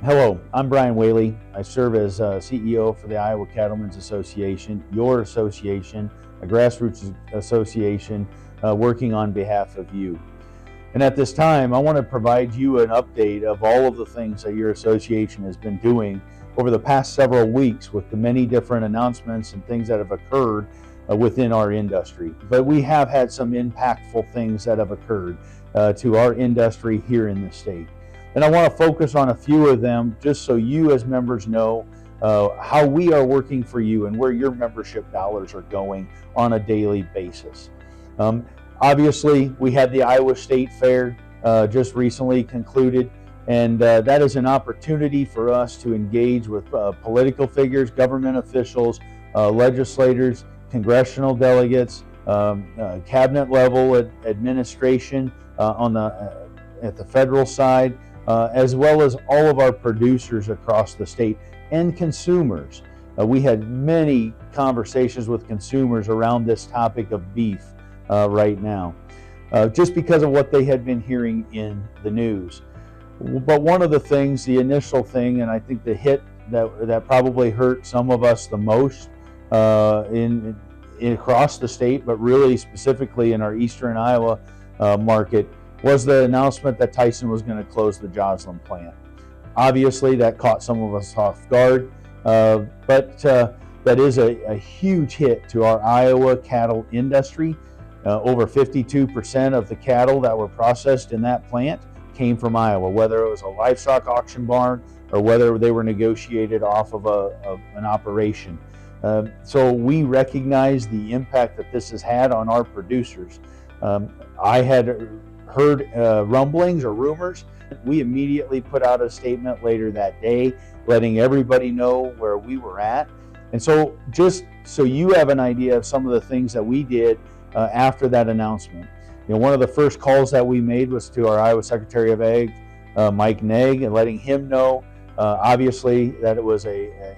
Hello, I'm Brian Whaley. I serve as CEO for the Iowa Cattlemen's Association, your association, a grassroots association working on behalf of you. And at this time, I want to provide you an update of all of the things that your association has been doing over the past several weeks with the many different announcements and things that have occurred within our industry. But we have had some impactful things that have occurred to our industry here in the state. And I want to focus on a few of them just so you as members know how we are working for you and where your membership dollars are going on a daily basis. Obviously, we had the Iowa State Fair just recently concluded, and that is an opportunity for us to engage with political figures, government officials, legislators, congressional delegates, cabinet level administration at the federal side, as well as all of our producers across the state and consumers. We had many conversations with consumers around this topic of beef right now, just because of what they had been hearing in the news. But one of the things, the initial thing, and I think the hit that probably hurt some of us the most across the state, but really specifically in our eastern Iowa market, was the announcement that Tyson was going to close the Joslyn plant. Obviously, that caught some of us off guard, but that is a huge hit to our Iowa cattle industry. Over 52% of the cattle that were processed in that plant came from Iowa, whether it was a livestock auction barn or whether they were negotiated off of an operation. So we recognize the impact that this has had on our producers. I had heard rumblings or rumors. We immediately put out a statement later that day, letting everybody know where we were at. And so just so you have an idea of some of the things that we did after that announcement. One of the first calls that we made was to our Iowa Secretary of Ag, Mike Naig, and letting him know, obviously, that it was a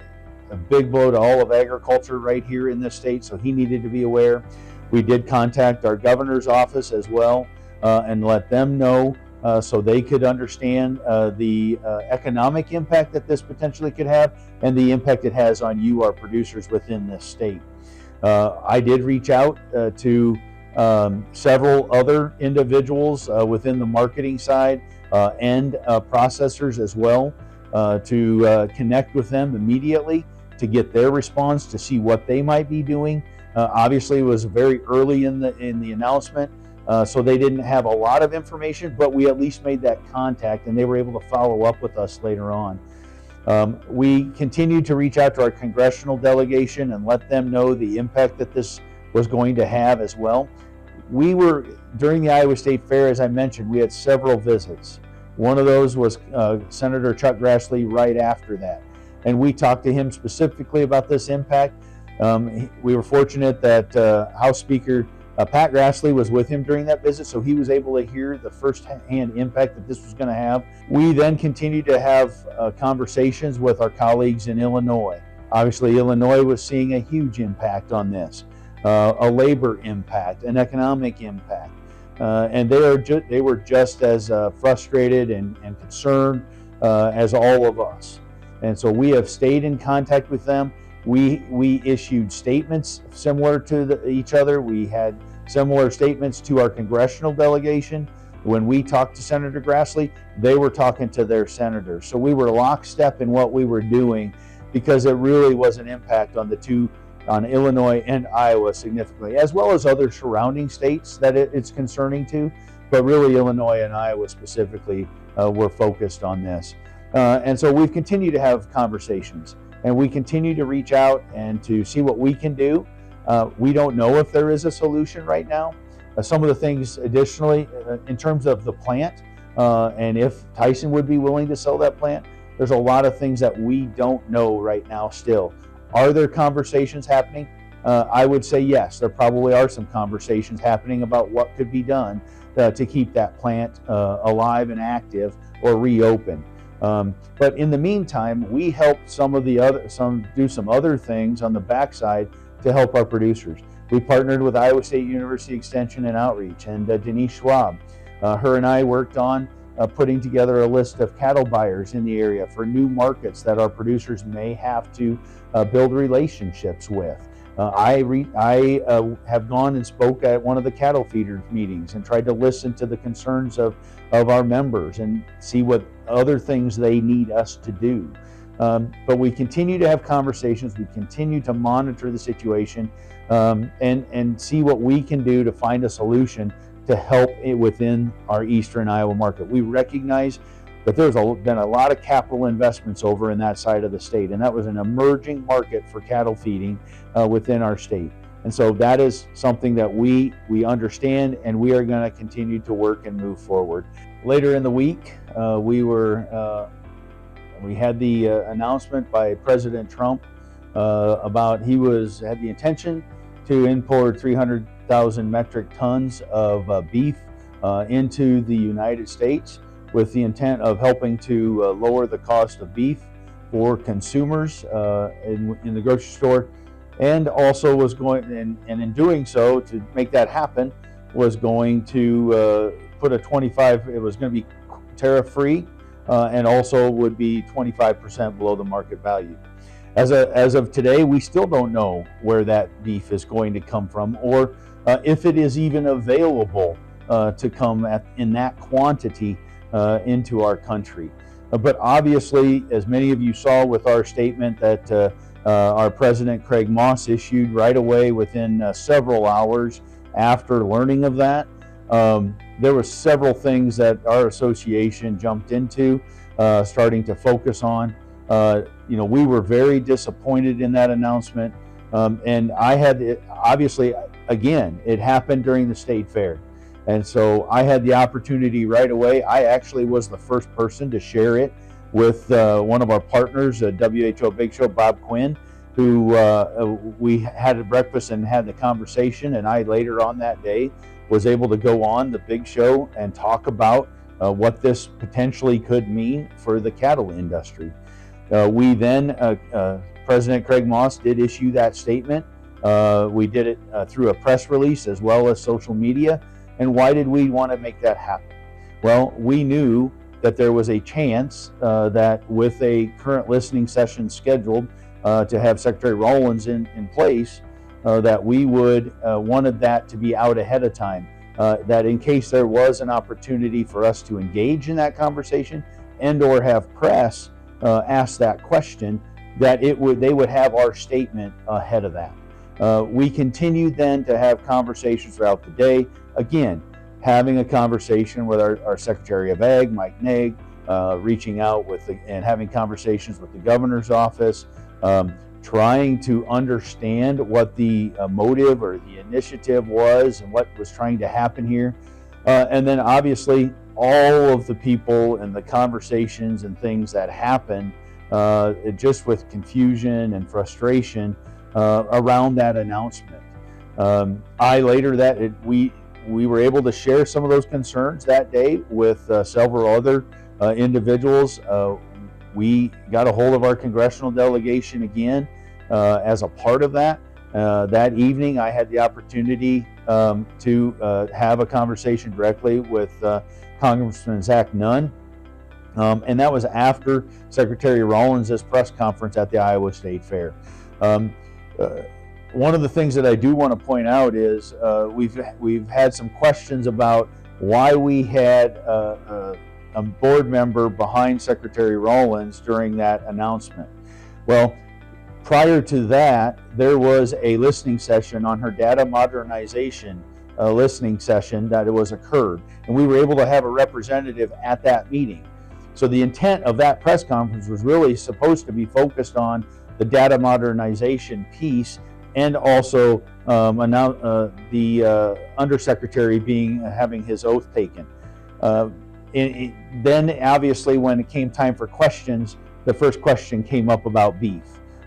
big blow to all of agriculture right here in this state, so he needed to be aware. We did contact our governor's office as well, and let them know so they could understand the economic impact that this potentially could have and the impact it has on you, our producers within this state. I did reach out to several other individuals within the marketing side and processors as well to connect with them immediately to get their response to see what they might be doing. Obviously, it was very early in the announcement. So they didn't have a lot of information, but we at least made that contact and they were able to follow up with us later on. We continued to reach out to our congressional delegation and let them know the impact that this was going to have as well. During the Iowa State Fair, as I mentioned, we had several visits. One of those was Senator Chuck Grassley right after that. And we talked to him specifically about this impact. We were fortunate that House Speaker Pat Grassley was with him during that visit, so he was able to hear the first-hand impact that this was going to have. We then continued to have conversations with our colleagues in Illinois. Obviously, Illinois was seeing a huge impact on this, a labor impact, an economic impact, and they were just as frustrated and concerned as all of us. And so we have stayed in contact with them. We issued statements similar to each other. We had similar statements to our congressional delegation. When we talked to Senator Grassley, they were talking to their senators. So we were lockstep in what we were doing because it really was an impact on on Illinois and Iowa significantly, as well as other surrounding states that it's concerning to. But really, Illinois and Iowa specifically were focused on this. And so we've continued to have conversations. And we continue to reach out and to see what we can do. We don't know if there is a solution right now. Some of the things additionally, in terms of the plant, and if Tyson would be willing to sell that plant, there's a lot of things that we don't know right now still. Are there conversations happening? I would say yes, there probably are some conversations happening about what could be done to keep that plant alive and active or reopen. But in the meantime, we helped do some other things on the backside to help our producers. We partnered with Iowa State University Extension and Outreach and Denise Schwab. Her and I worked on putting together a list of cattle buyers in the area for new markets that our producers may have to build relationships with. I have gone and spoke at one of the cattle feeders meetings and tried to listen to the concerns of our members and see what other things they need us to do. But we continue to have conversations. We continue to monitor the situation and see what we can do to find a solution to help it within our Eastern Iowa market. We recognize that there's been a lot of capital investments over in that side of the state, and that was an emerging market for cattle feeding within our state. And so that is something that we understand, and we are going to continue to work and move forward. Later in the week, we had the announcement by President Trump about he had the intention to import 300,000 metric tons of beef into the United States, with the intent of helping to lower the cost of beef for consumers in the grocery store, and also was going, and in doing so, to make that happen, was going to put it was going to be tariff free, and also would be 25% below the market value. As of today, we still don't know where that beef is going to come from, or if it is even available to come in that quantity into our country. But obviously, as many of you saw with our statement that our President Craig Moss issued right away within several hours after learning of that, there were several things that our association jumped into, starting to focus on. We were very disappointed in that announcement, and I had obviously, again, it happened during the state fair. And so I had the opportunity right away. I actually was the first person to share it with one of our partners, WHO Big Show, Bob Quinn, who we had a breakfast and had the conversation. And I later on that day was able to go on the Big Show and talk about what this potentially could mean for the cattle industry. We then, President Craig Moss did issue that statement. We did it through a press release as well as social media. And why did we want to make that happen? Well, we knew that there was a chance that with a current listening session scheduled to have Secretary Rollins in place, that we would wanted that to be out ahead of time, that in case there was an opportunity for us to engage in that conversation and or have press ask that question, that they would have our statement ahead of that. We continued then to have conversations throughout the day. Again, having a conversation with our Secretary of Ag, Mike Naig, reaching out and having conversations with the governor's office, trying to understand what the motive or the initiative was and what was trying to happen here. And then obviously all of the people and the conversations and things that happened just with confusion and frustration around that announcement. We were able to share some of those concerns that day with several other individuals. We got a hold of our congressional delegation again as a part of that. That evening, I had the opportunity to have a conversation directly with Congressman Zach Nunn, and that was after Secretary Rollins' press conference at the Iowa State Fair. One of the things that I do want to point out is we've had some questions about why we had a board member behind Secretary Rollins during that announcement. Well, prior to that, there was a listening session on her data modernization listening session that occurred, and we were able to have a representative at that meeting. So the intent of that press conference was really supposed to be focused on the data modernization piece, and also the undersecretary having his oath taken. Then obviously when it came time for questions, the first question came up about beef.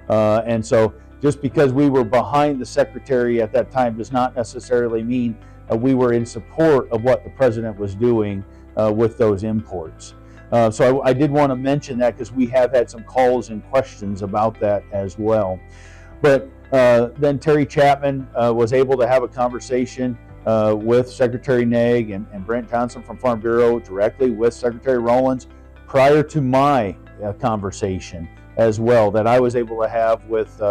And so just because we were behind the secretary at that time does not necessarily mean we were in support of what the president was doing with those imports. So I did want to mention that because we have had some calls and questions about that as well. But then Terry Chapman was able to have a conversation with Secretary Nag and Brent Johnson from Farm Bureau, directly with Secretary Rollins, prior to my conversation as well, that I was able to have with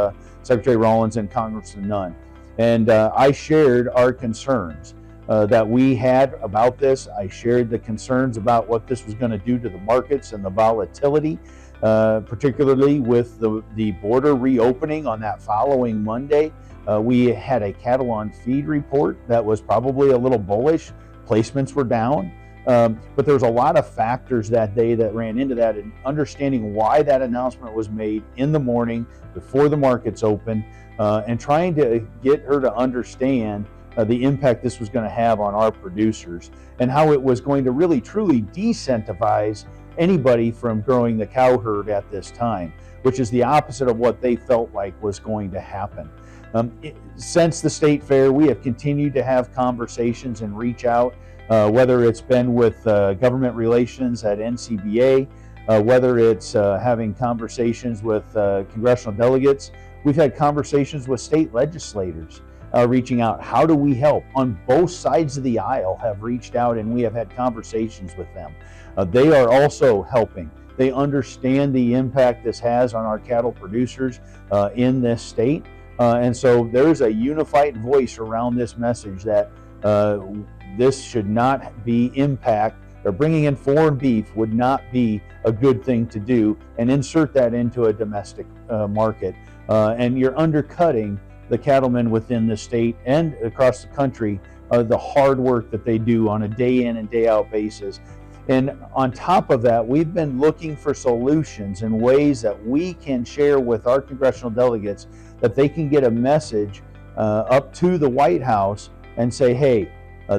Secretary Rollins and Congressman Nunn. And I shared our concerns that we had about this. I shared the concerns about what this was going to do to the markets and the volatility, particularly with the border reopening on that following Monday. We had a cattle on feed report that was probably a little bullish. Placements were down. But there was a lot of factors that day that ran into that, and understanding why that announcement was made in the morning before the markets opened, and trying to get her to understand the impact this was going to have on our producers, and how it was going to really truly decentivize anybody from growing the cow herd at this time, which is the opposite of what they felt like was going to happen. Since the state fair, we have continued to have conversations and reach out, whether it's been with government relations at NCBA, whether it's having conversations with congressional delegates. We've had conversations with state legislators reaching out. How do we help? On both sides of the aisle have reached out, and we have had conversations with them. They are also helping. They understand the impact this has on our cattle producers in this state. And so there's a unified voice around this message that this should not be impact, or bringing in foreign beef would not be a good thing to do, and insert that into a domestic market. And you're undercutting the cattlemen within the state and across the country, the hard work that they do on a day in and day out basis. And on top of that, we've been looking for solutions and ways that we can share with our congressional delegates that they can get a message up to the White House and say, hey,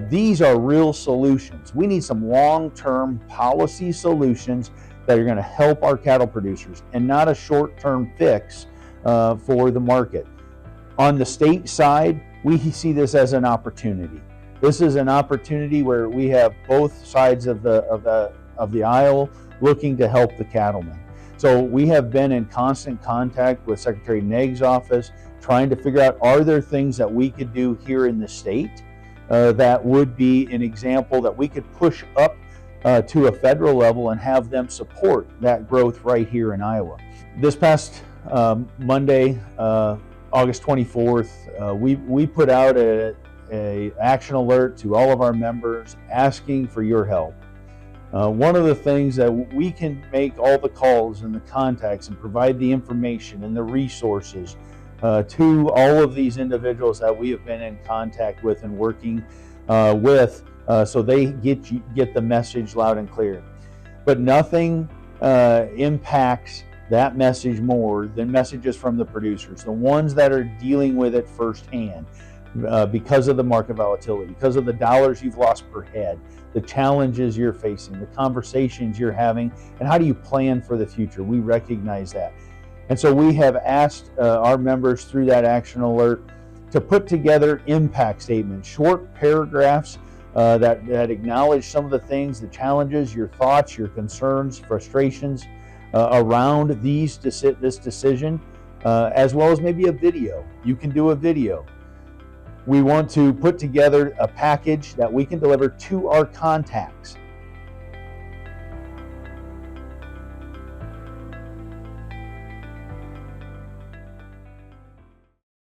these are real solutions. We need some long-term policy solutions that are going to help our cattle producers, and not a short-term fix for the market. On the state side, we see this as an opportunity. This is an opportunity where we have both sides of the aisle looking to help the cattlemen. So we have been in constant contact with Secretary Nag's office, trying to figure out, are there things that we could do here in the state that would be an example that we could push up to a federal level and have them support that growth right here in Iowa. This past Monday, August 24th, we put out a action alert to all of our members asking for your help. One of the things that we can make all the calls and the contacts and provide the information and the resources to all of these individuals that we have been in contact with and working with, so they get the message loud and clear. But nothing impacts that message more than messages from the producers, the ones that are dealing with it firsthand, because of the market volatility, because of the dollars you've lost per head, the challenges you're facing, the conversations you're having, and how do you plan for the future. We recognize that. And so we have asked our members through that action alert to put together impact statements, short paragraphs that acknowledge some of the things, the challenges, your thoughts, your concerns, frustrations around this decision, as well as maybe a video. You can do a video. We want to put together a package that we can deliver to our contacts